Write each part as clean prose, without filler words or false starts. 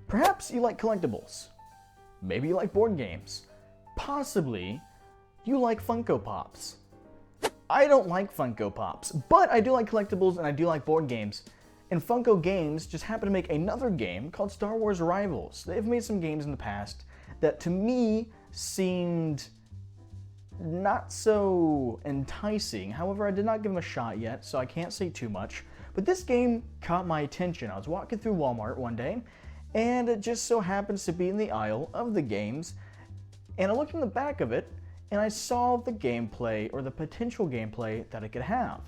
Perhaps you like collectibles. Maybe you like board games. Possibly you like Funko Pops. I don't like Funko Pops, but I do like collectibles and I do like board games. And Funko Games just happened to make another game called Star Wars Rivals. They've made some games in the past that to me seemed not so enticing. However, I did not give them a shot yet, so I can't say too much. But this game caught my attention. I was walking through Walmart one day, and it just so happens to be in the aisle of the games. And I looked in the back of it, and I saw the gameplay, or the potential gameplay that it could have.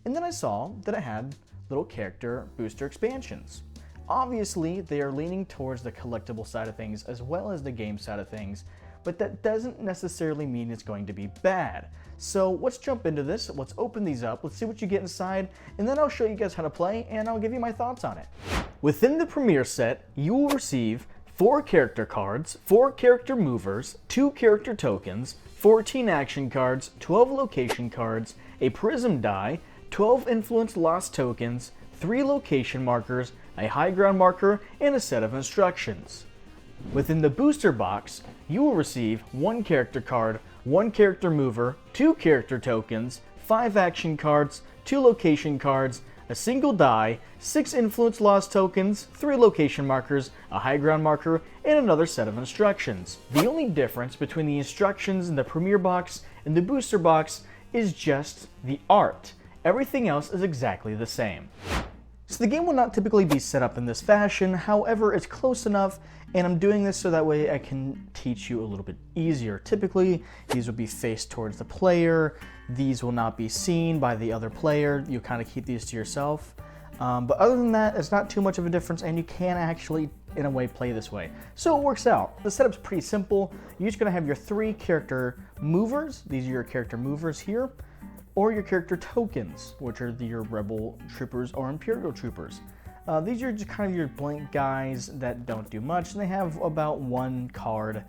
And then I saw that it had little character booster expansions. Obviously, they are leaning towards the collectible side of things as well as the game side of things, but that doesn't necessarily mean it's going to be bad. So let's jump into this, let's open these up, let's see what you get inside, and then I'll show you guys how to play and I'll give you my thoughts on it. Within the Premier set, you will receive 4 character cards, 4 character movers, 2 character tokens, 14 action cards, 12 location cards, a prism die, 12 influence lost tokens, 3 location markers, a high ground marker, and a set of instructions. Within the booster box, you will receive 1 character card, 1 character mover, 2 character tokens, 5 action cards, 2 location cards, a single die, 6 influence lost tokens, 3 location markers, a high ground marker, and another set of instructions. The only difference between the instructions in the Premier box and the booster box is just the art. Everything else is exactly the same. So the game will not typically be set up in this fashion, however it's close enough, and I'm doing this so that way I can teach you a little bit easier. Typically, these will be faced towards the player, these will not be seen by the other player, you kind of keep these to yourself. But other than that, it's not too much of a difference, and you can actually, in a way, play this way. So it works out. The setup's pretty simple. You're just going to have your 3 character movers, these are your character movers here, or your character tokens, which are your Rebel Troopers or Imperial Troopers. These are just kind of your blank guys that don't do much, and they have about 1 card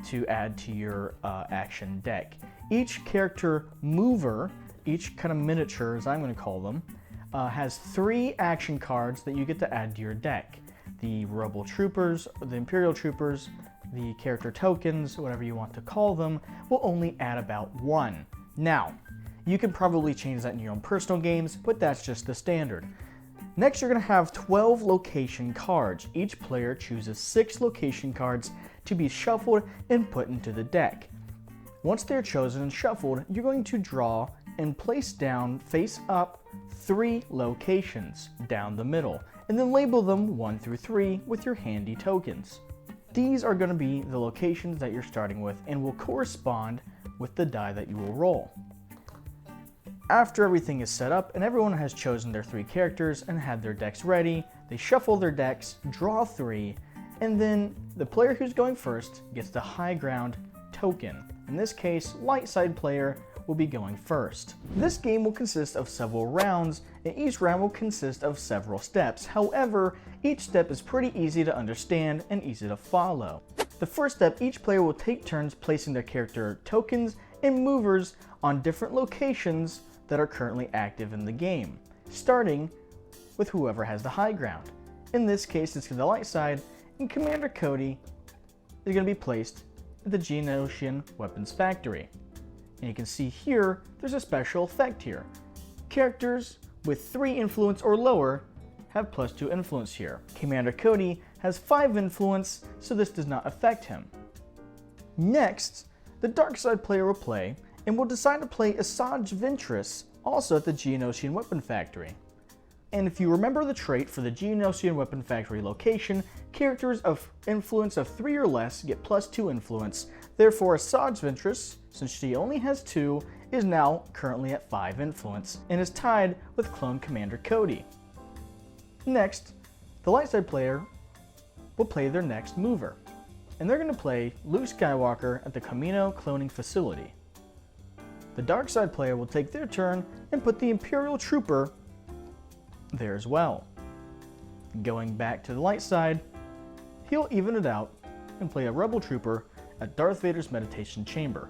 to add to your action deck. Each character mover, each kind of miniature, as I'm going to call them, has 3 action cards that you get to add to your deck. The Rebel Troopers, the Imperial Troopers, the character tokens, whatever you want to call them, will only add about 1. Now, you can probably change that in your own personal games, but that's just the standard. Next, you're going to have 12 location cards. Each player chooses 6 location cards to be shuffled and put into the deck. Once they're chosen and shuffled, you're going to draw and place down, face up, 3 locations down the middle, and then label them 1 through 3 with your handy tokens. These are going to be the locations that you're starting with and will correspond with the die that you will roll. After everything is set up and everyone has chosen their 3 characters and had their decks ready, they shuffle their decks, draw 3, and then the player who's going first gets the high ground token. In this case, light side player will be going first. This game will consist of several rounds, and each round will consist of several steps. However, each step is pretty easy to understand and easy to follow. The first step, each player will take turns placing their character tokens and movers on different locations that are currently active in the game, starting with whoever has the high ground. In this case, it's the light side, and Commander Cody is going to be placed at the Geonosian Weapons Factory. And you can see here, there's a special effect here. Characters with 3 influence or lower have +2 influence here. Commander Cody has 5 influence, so this does not affect him. Next, the dark side player will play and will decide to play Asajj Ventress, also at the Geonosian Weapon Factory. And if you remember the trait for the Geonosian Weapon Factory location, characters of influence of 3 or less get +2 influence. Therefore, Asajj Ventress, since she only has 2, is now currently at 5 influence and is tied with Clone Commander Cody. Next, the light side player will play their next mover, and they're going to play Luke Skywalker at the Kamino Cloning Facility. The dark side player will take their turn and put the Imperial Trooper there as well. Going back to the light side, he'll even it out and play a Rebel Trooper at Darth Vader's Meditation Chamber.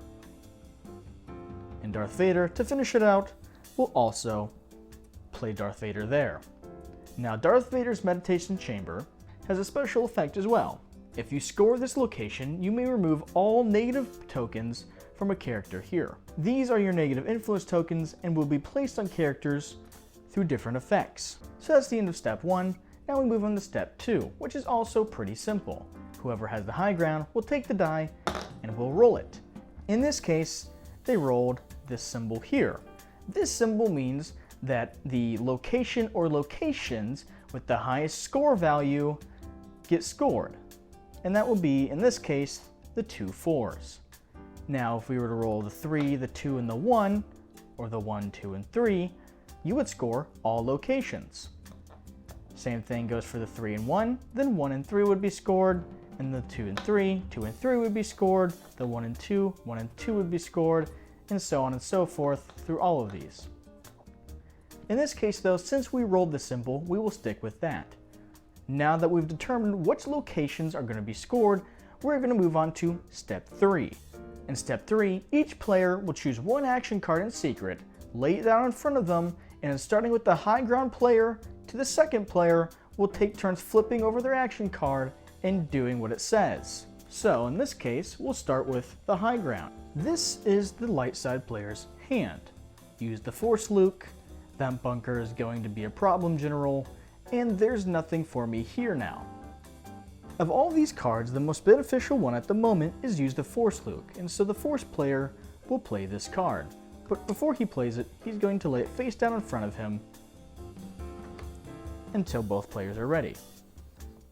And Darth Vader, to finish it out, will also play Darth Vader there. Now, Darth Vader's Meditation Chamber has a special effect as well. If you score this location, you may remove all negative tokens from a character here. These are your negative influence tokens and will be placed on characters through different effects. So that's the end of step 1. Now we move on to step 2, which is also pretty simple. Whoever has the high ground will take the die and will roll it. In this case, they rolled this symbol here. This symbol means that the location or locations with the highest score value get scored. And that will be, in this case, the 2 4s. Now, if we were to roll the 3, the 2, and the 1, or the 1, 2, and 3, you would score all locations. Same thing goes for the 3 and 1, then 1 and 3 would be scored, and the 2 and 3, 2 and 3 would be scored, the 1 and 2, 1 and 2 would be scored, and so on and so forth through all of these. In this case though, since we rolled the symbol, we will stick with that. Now that we've determined which locations are going to be scored, we're going to move on to step 3. In step 3, each player will choose one action card in secret, lay it down in front of them, and starting with the high ground player to the second player, will take turns flipping over their action card and doing what it says. So in this case, we'll start with the high ground. This is the light side player's hand. Use the Force Luke, that bunker is going to be a problem general, and there's nothing for me here now. Of all these cards, the most beneficial one at the moment is use the Force Luke, and so the Force player will play this card. But before he plays it, he's going to lay it face down in front of him until both players are ready.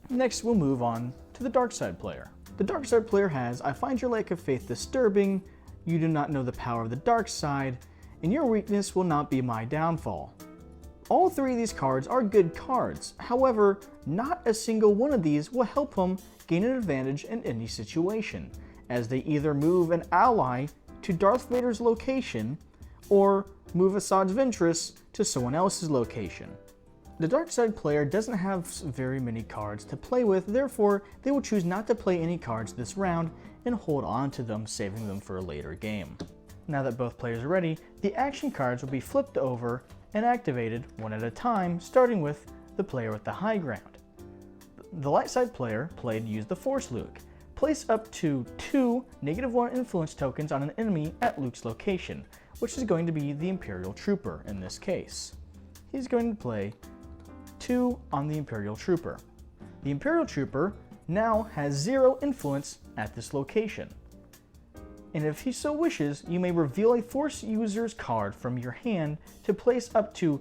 Next, we'll move on to the dark side player. The dark side player has, I find your lack of faith disturbing, you do not know the power of the dark side, and your weakness will not be my downfall. All 3 of these cards are good cards, however, not a single one of these will help him gain an advantage in any situation, as they either move an ally to Darth Vader's location, or move Asajj Ventress to someone else's location. The dark side player doesn't have very many cards to play with, therefore they will choose not to play any cards this round and hold on to them, saving them for a later game. Now that both players are ready, the action cards will be flipped over and activated one at a time, starting with the player with the high ground. The light side player played Use the Force Luke. Place up to 2 -1 influence tokens on an enemy at Luke's location, which is going to be the Imperial Trooper in this case. He's going to play 2 on the Imperial Trooper. The Imperial Trooper now has 0 influence at this location. And if he so wishes, you may reveal a Force user's card from your hand to place up to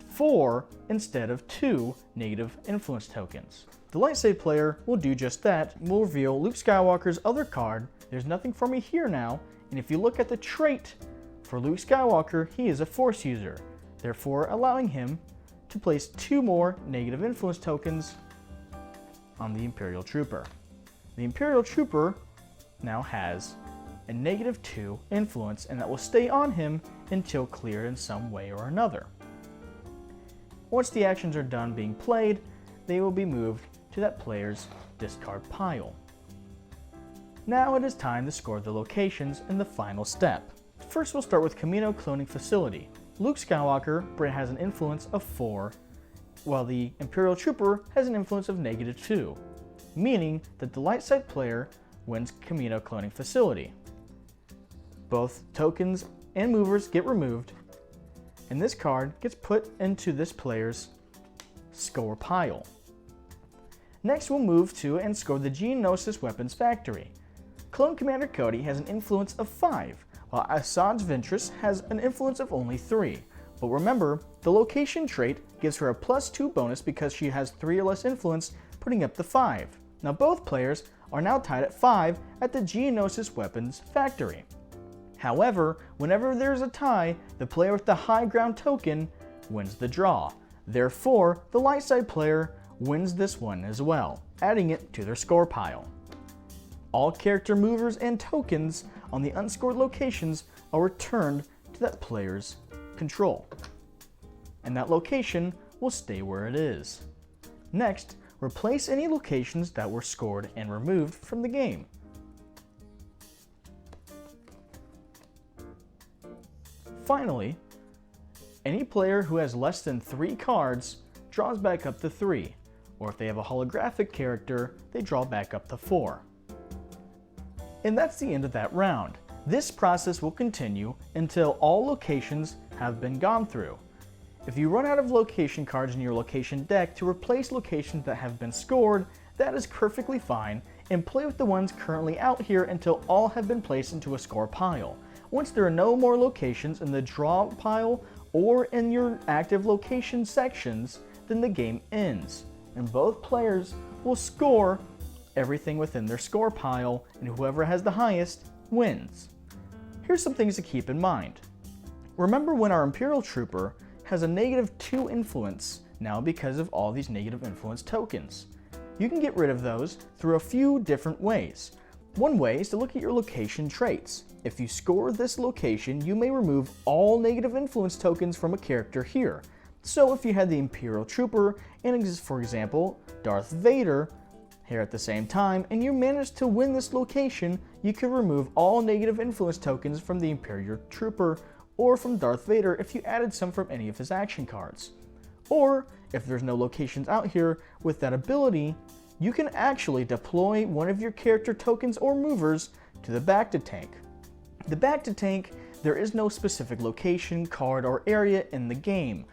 4 instead of 2 negative influence tokens. The light side player will do just that and will reveal Luke Skywalker's other card. There's nothing for me here now, and if you look at the trait for Luke Skywalker, he is a Force user, therefore allowing him to place 2 more negative influence tokens on the Imperial Trooper. The Imperial Trooper now has a -2 influence, and that will stay on him until cleared in some way or another. Once the actions are done being played, they will be moved to that player's discard pile. Now it is time to score the locations in the final step. First, we'll start with Kamino Cloning Facility. Luke Skywalker has an influence of 4, while the Imperial Trooper has an influence of -2, meaning that the light side player wins Kamino Cloning Facility. Both tokens and movers get removed, and this card gets put into this player's score pile. Next, we'll move to and score the Geonosis Weapons Factory. Clone Commander Cody has an influence of 5, while Asajj Ventress has an influence of only 3. But remember, the location trait gives her a +2 bonus because she has 3 or less influence, putting up the 5. Now both players are now tied at 5 at the Geonosis Weapons Factory. However, whenever there's a tie, the player with the high ground token wins the draw. Therefore, the light side player wins this one as well, adding it to their score pile. All character movers and tokens on the unscored locations are returned to that player's control, and that location will stay where it is. Next, replace any locations that were scored and removed from the game. Finally, any player who has less than 3 cards draws back up to 3, or if they have a holographic character, they draw back up to 4. And that's the end of that round. This process will continue until all locations have been gone through. If you run out of location cards in your location deck to replace locations that have been scored, that is perfectly fine, and play with the ones currently out here until all have been placed into a score pile. Once there are no more locations in the draw pile or in your active location sections, then the game ends, and both players will score everything within their score pile, and whoever has the highest wins. Here's some things to keep in mind. Remember when our Imperial Trooper has a -2 influence now because of all these negative influence tokens. You can get rid of those through a few different ways. One way is to look at your location traits. If you score this location, you may remove all negative influence tokens from a character here. So if you had the Imperial Trooper and, for example, Darth Vader here at the same time, and you managed to win this location, you could remove all negative influence tokens from the Imperial Trooper or from Darth Vader if you added some from any of his action cards. Or, if there's no locations out here with that ability, you can actually deploy one of your character tokens or movers to the back to tank. The back to tank, there is no specific location, card, or area in the game.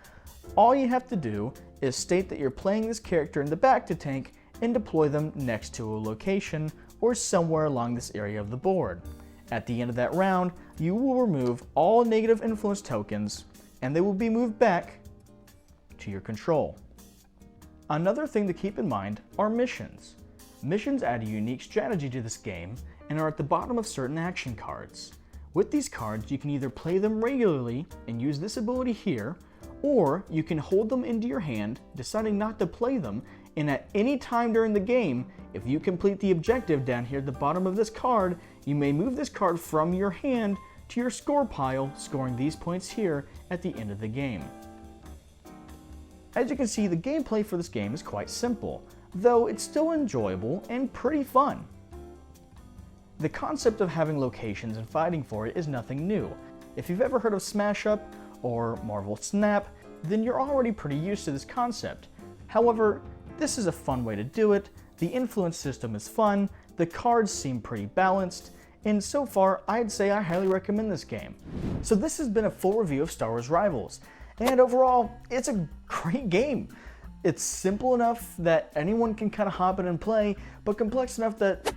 All you have to do is state that you're playing this character in the back to tank and deploy them next to a location or somewhere along this area of the board. At the end of that round, you will remove all negative influence tokens and they will be moved back to your control. Another thing to keep in mind are missions. Missions add a unique strategy to this game and are at the bottom of certain action cards. With these cards, you can either play them regularly and use this ability here, or you can hold them into your hand, deciding not to play them, and at any time during the game, if you complete the objective down here at the bottom of this card, you may move this card from your hand to your score pile, scoring these points here at the end of the game. As you can see, the gameplay for this game is quite simple, though it's still enjoyable and pretty fun. The concept of having locations and fighting for it is nothing new. If you've ever heard of Smash Up or Marvel Snap, then you're already pretty used to this concept. However, this is a fun way to do it, the influence system is fun, the cards seem pretty balanced, and so far I'd say I highly recommend this game. So this has been a full review of Star Wars Rivals, and overall it's a great game. It's simple enough that anyone can kind of hop in and play, but complex enough that,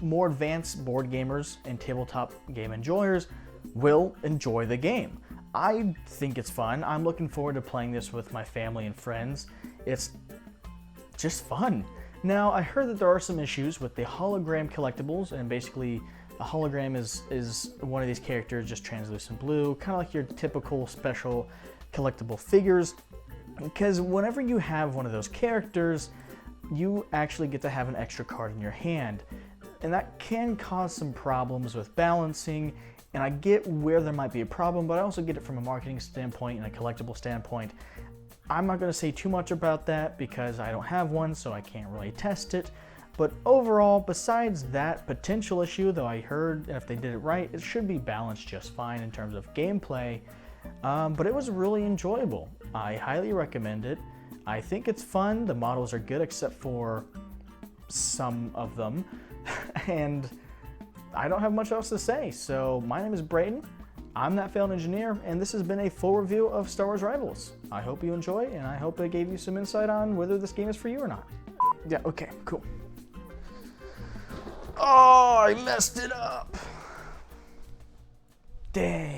more advanced board gamers and tabletop game enjoyers will enjoy the game. I think it's fun. I'm looking forward to playing this with my family and friends. It's just fun. Now, I heard that there are some issues with the hologram collectibles, and basically a hologram is one of these characters, just translucent blue, kind of like your typical special collectible figures, because whenever you have one of those characters, you actually get to have an extra card in your hand, and that can cause some problems with balancing, and I get where there might be a problem, but I also get it from a marketing standpoint and a collectible standpoint. I'm not going to say too much about that because I don't have one, so I can't really test it. But overall, besides that potential issue, though I heard if they did it right, it should be balanced just fine in terms of gameplay. But it was really enjoyable. I highly recommend it. I think it's fun. The models are good except for some of them. And I don't have much else to say. So my name is Brayden. I'm That Failed Engineer, and this has been a full review of Star Wars Rivals. I hope you enjoy, and I hope it gave you some insight on whether this game is for you or not. Yeah, okay, cool. Oh, I messed it up. Dang.